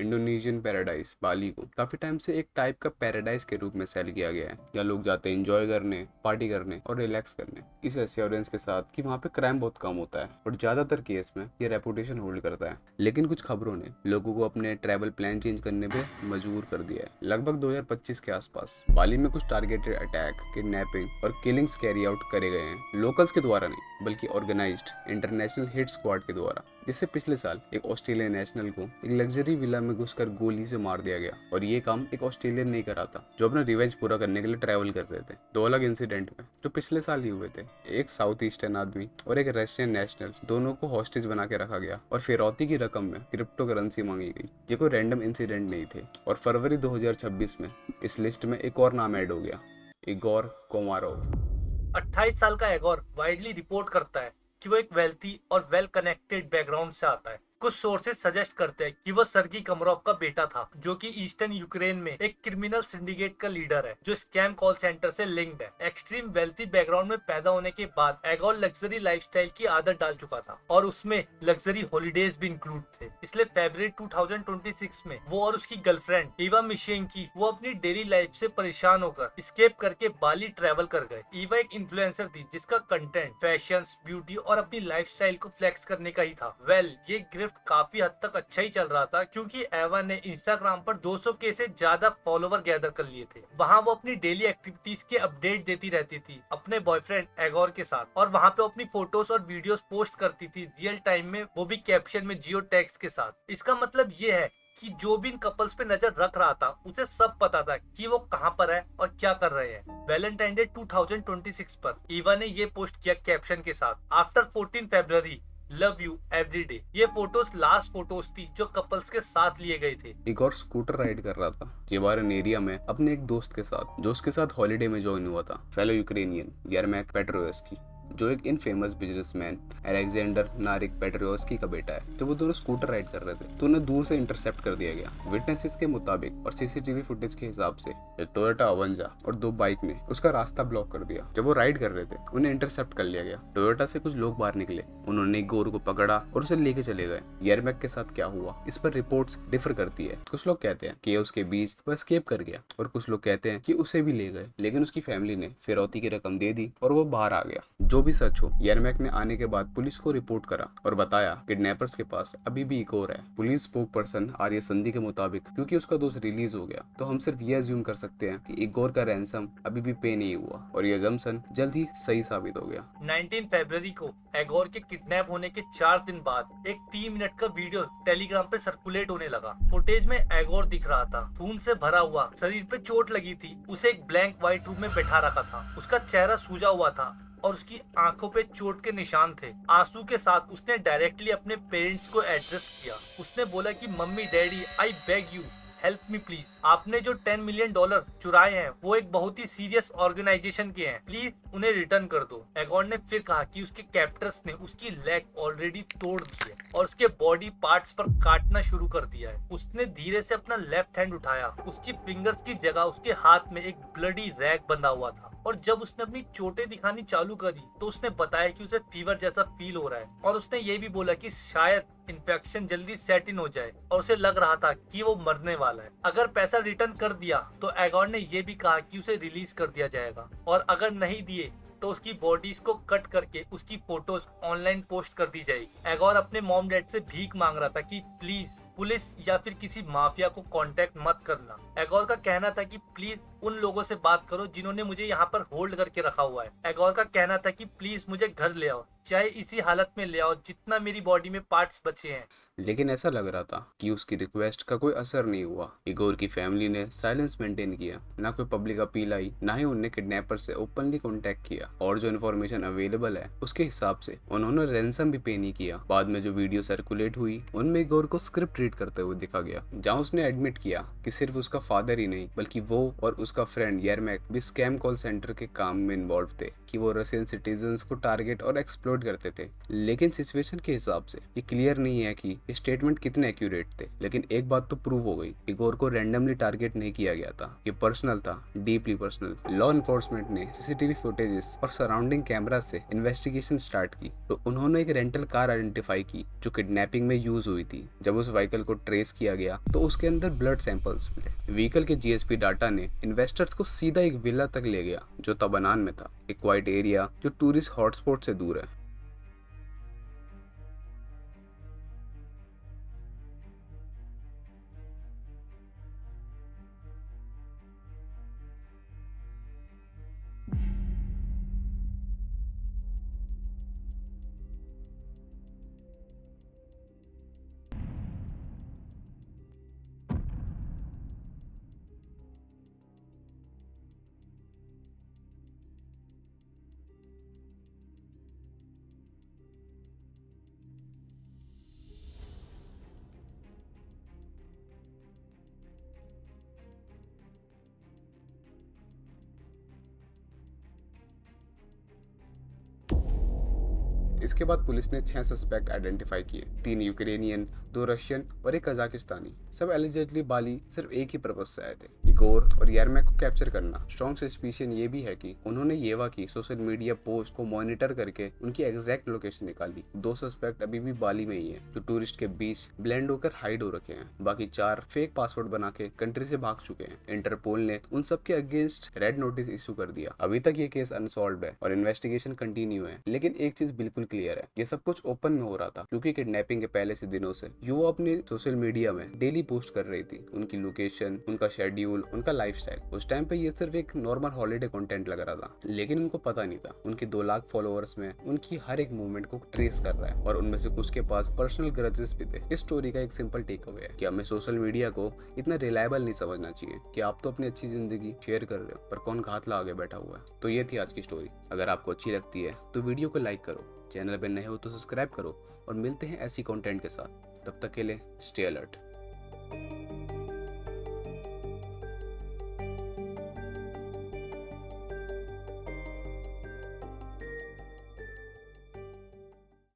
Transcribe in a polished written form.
Indonesian paradise बाली को काफी time से एक टाइप का पैराडाइज के रूप में सेल किया गया है, यहाँ लोग जाते हैं एंजॉय करने, पार्टी करने और रिलैक्स करने, इस एश्योरेंस के साथ कि वहाँ पे क्राइम बहुत कम होता है और ज्यादातर केस में ये रेपुटेशन होल्ड करता है। लेकिन कुछ खबरों ने लोगों को अपने ट्रैवल प्लान चेंज करने पे मजबूर कर दिया है। लगभग 2025 के आसपास बाली में कुछ टारगेटेड अटैक, किडनैपिंग और किलिंग्स कैरी आउट करे गए हैं, लोकल्स के द्वारा नहीं बल्कि ऑर्गेनाइज्ड इंटरनेशनल हिट स्क्वाड के द्वारा। जिससे पिछले साल एक ऑस्ट्रेलियन नेशनल को एक लग्जरी विला में घुसकर गोली से मार दिया गया और ये काम एक ऑस्ट्रेलियन नहीं करा था जो अपना रिवेंज पूरा करने के लिए ट्रैवल कर रहे थे। दो अलग इंसिडेंट में जो पिछले साल ही हुए थे, एक साउथ ईस्टर्न आदमी और एक रशियन नेशनल, दोनों को हॉस्टेज बना के रखा गया और फिरौती की रकम में क्रिप्टो करेंसी मांगी गई। ये कोई रैंडम इंसिडेंट नहीं थे और फरवरी 2026 में इस लिस्ट में एक और नाम ऐड हो गया, इगोर कोमारोव। 28 साल का एगोर वाइडली रिपोर्ट करता है कि वो एक वेल्थी और वेल कनेक्टेड बैकग्राउंड से आता है। कुछ सोर्सेज सजेस्ट करते हैं कि वो सर्गी कमरोव का बेटा था, जो कि ईस्टर्न यूक्रेन में एक क्रिमिनल सिंडिकेट का लीडर है जो स्कैम कॉल सेंटर से लिंक्ड है। एक्सट्रीम वेल्थी बैकग्राउंड में पैदा होने के बाद एगोर लग्जरी लाइफस्टाइल की आदत डाल चुका था और उसमें लग्जरी हॉलीडेज भी इंक्लूड थे। इसलिए फरवरी 2026 में वो और उसकी गर्लफ्रेंड ईवा मिशेंकी वो अपनी डेली लाइफ से परेशान होकर स्केप करके बाली ट्रैवल कर गए। ईवा एक इन्फ्लुएंसर थी जिसका कंटेंट फैशन, ब्यूटी और अपनी लाइफस्टाइल को फ्लेक्स करने का ही था। ये गिफ्ट काफी हद तक अच्छा ही चल रहा था क्योंकि एवा ने इंस्टाग्राम पर 200 के से ज्यादा फॉलोवर गैदर कर लिए थे। वहाँ वो अपनी डेली एक्टिविटीज के अपडेट देती रहती थी अपने बॉयफ्रेंड एगोर के साथ और वहाँ पे अपनी फोटोज और वीडियोस पोस्ट करती थी रियल टाइम में, वो भी कैप्शन में जियो टैग्स के साथ। इसका मतलब ये है कि जो भी इन कपल्स पे नजर रख रहा था उसे सब पता था कि वो कहाँ पर है और क्या कर रहे हैं। वैलेंटाइन डे 2026 पर ईवा ने ये पोस्ट किया कैप्शन के साथ, after 14 February love you every day. ये फोटोज लास्ट फोटोज थी जो कपल्स के साथ लिए गए थे। एक और स्कूटर राइड कर रहा था जेवारन एरिया में अपने एक दोस्त के साथ जो उसके साथ हॉलिडे में ज्वाइन हुआ था, फेलो यूक्रेनियन यरमैक पेट्रोयस्की, जो एक इनफेमस बिजनेसमैन अलेक्जेंडर नारिक पेट्रोयस्की का बेटा है। जब वो दोनों स्कूटर राइड कर रहे थे तो उन्हें दूर से इंटरसेप्ट कर दिया गया। विटनेसेस के मुताबिक और सीसीटीवी फुटेज के हिसाब से एक टोयोटा अवेंजा और दो बाइक ने उसका रास्ता ब्लॉक कर दिया। जब वो राइड कर रहे थे उन्हें इंटरसेप्ट कर लिया गया। टोयोटा से कुछ लोग बाहर निकले, उन्होंने गोर को पकड़ा और उसे लेके चले गए। यरमैक के साथ क्या हुआ इस पर रिपोर्ट्स डिफर करती है। कुछ लोग कहते हैं कि उसके बीच वो एस्केप कर गया और कुछ लोग कहते हैं कि उसे भी ले गए, लेकिन उसकी फैमिली ने फिरौती की रकम दे दी और वो बाहर आ गया। जो भी सच हो, यरमैक ने आने के बाद पुलिस को रिपोर्ट करा और बताया किडनैपर्स के पास अभी भी एक और है। पुलिस स्पोक पर्सन आर्य संधि के मुताबिक क्योंकि उसका दोस्त रिलीज हो गया तो हम सिर्फ ये अज्यूम कर सकते हैं कि इगोर का रैंसम अभी भी पे नहीं हुआ और ये जम्सन जल्द ही सही साबित हो गया। 19 फरवरी को एगोर के किडनैप होने के 4 दिन बाद एक 3 मिनट का वीडियो टेलीग्राम पे सर्कुलेट होने लगा। फुटेज में एगोर दिख रहा था, खून से भरा हुआ, शरीर पे चोट लगी थी, उसे एक ब्लैंक व्हाइट रूम में बैठा रखा था, उसका चेहरा सूजा हुआ था और उसकी आंखों पे चोट के निशान थे। आंसू के साथ उसने डायरेक्टली अपने पेरेंट्स को एड्रेस किया। उसने बोला कि mummy daddy I beg you help me please. आपने जो $10 मिलियन चुराए हैं वो एक बहुत ही सीरियस ऑर्गेनाइजेशन के हैं, प्लीज उन्हें रिटर्न कर दो। एगोर ने फिर कहा कि उसके कैप्टर्स ने उसकी लेग ऑलरेडी तोड़ दी है और उसके बॉडी पार्ट्स पर काटना शुरू कर दिया है। उसने धीरे से अपना लेफ्ट हैंड उठाया, उसकी फिंगर्स की जगह उसके हाथ में एक ब्लडी रैग बंधा हुआ था और जब उसने अपनी चोटें दिखानी चालू करी तो उसने बताया कि उसे फीवर जैसा फील हो रहा है और उसने ये भी बोला कि शायद इन्फेक्शन जल्दी सेट इन हो जाए और उसे लग रहा था कि वो मरने वाला है। अगर पैसा रिटर्न कर दिया तो एगोर ने ये भी कहा कि उसे रिलीज कर दिया जाएगा और अगर नहीं दिए तो उसकी बॉडीज को कट करके उसकी फोटोज ऑनलाइन पोस्ट कर दी जाएगी। एगोर अपने मॉम डैड से भीख मांग रहा था कि प्लीज पुलिस या फिर किसी माफिया को कांटेक्ट मत करना। एगोर का कहना था कि प्लीज उन लोगों से बात करो जिन्होंने मुझे यहाँ पर होल्ड करके रखा हुआ है। एगोर का कहना था कि प्लीज मुझे घर ले आओ, चाहे इसी हालत में ले आओ जितना मेरी बॉडी में पार्ट्स बचे हैं। लेकिन ऐसा लग रहा था कि उसकी रिक्वेस्ट का कोई असर नहीं हुआ। इगोर की फैमिली ने साइलेंस मेंटेन किया, ना कोई पब्लिक अपील आई, ना ही उन्होंने किडनैपर से ओपनली कांटेक्ट किया और जो इन्फॉर्मेशन अवेलेबल है उसके हिसाब से उन्होंने रैंसम भी पे नहीं किया। बाद में जो वीडियो सर्कुलेट हुई उनमें इगोर को स्क्रिप्ट रीड करते हुए दिखा गया, जहाँ उसने एडमिट किया कि सिर्फ उसका फादर ही नहीं बल्कि वो और उसका फ्रेंड यरमैक भी स्कैम कॉल सेंटर के काम में इन्वॉल्व थे, कि वो रशियन सिटीजन्स को टारगेट और एक्सप्लोइट करते थे। लेकिन सिचुएशन के हिसाब से ये क्लियर नहीं है कि ये स्टेटमेंट कितने एक्यूरेट थे। लेकिन एक बात तो प्रूव हो गई, इगोर को रैंडमली टारगेट नहीं किया गया था, ये पर्सनल था, डीपली पर्सनल। लॉ एनफोर्समेंट ने सीसीटीवी फुटेजेस और सराउंडिंग कैमरा से इन्वेस्टिगेशन स्टार्ट की तो उन्होंने एक रेंटल कार आइडेंटिफाई की जो किडनैपिंग में यूज हुई थी। जब उस व्हीकल व्हीकल को ट्रेस किया गया तो उसके अंदर ब्लड सैंपल्स मिले। व्हीकल के जीएसपी डाटा ने इन्वेस्टर्स को सीधा एक विला तक ले गया जो तबनान में था, एक क्वाइट एरिया जो टूरिस्ट हॉटस्पॉट से दूर है। इसके बाद पुलिस ने 6 सस्पेक्ट आइडेंटिफाई किए, 3 यूक्रेनियन, 2 रशियन और 1 कजाकिस्तानी। सब एलिजेडली बाली सिर्फ एक ही पर्पज से आए थे, इगोर और यरमैक को कैप्चर करना। स्ट्रॉन्ग सस्पिशन ये भी है कि उन्होंने येवा की सोशल मीडिया पोस्ट को मॉनिटर करके उनकी एग्जैक्ट लोकेशन निकाली। 2 सस्पेक्ट अभी भी बाली में ही है जो टूरिस्ट के बीच ब्लेंड होकर हाइड हो रखे हैं। बाकी 4 फेक पासवर्ड बना के कंट्री से भाग चुके हैं। इंटरपोल ने उन सब के अगेंस्ट रेड नोटिस इशू कर दिया। अभी तक ये केस अनसॉल्व्ड है और इन्वेस्टिगेशन कंटिन्यू है। लेकिन एक चीज बिल्कुल क्लियर है, ये सब कुछ ओपन में हो रहा था क्योंकि किडनैपिंग के पहले से दिनों से युवा अपने सोशल मीडिया में डेली पोस्ट कर रही थी उनकी लोकेशन, उनका शेड्यूल, उनका लाइफस्टाइल। उस टाइम पे ये सिर्फ एक नॉर्मल हॉलिडे कंटेंट लग रहा था, लेकिन उनको पता नहीं था उनके 2 लाख फॉलोअर्स में उनकी हर एक मूवमेंट को ट्रेस कर रहा है और उनमें से कुछ के पास पर्सनल ग्रजेस भी थे। इस स्टोरी का एक सिंपल टेक अवे है कि हमें सोशल मीडिया को इतना रिलायबल नहीं समझना चाहिए कि आप तो अपनी अच्छी जिंदगी शेयर कर रहे हो पर कौन घातला आगे बैठा हुआ है। तो ये थी आज की स्टोरी। अगर आपको अच्छी लगती है तो वीडियो को लाइक करो, चैनल पे नए हो तो सब्सक्राइब करो और मिलते हैं ऐसी कंटेंट के साथ। तब तक के लिए स्टे अलर्ट।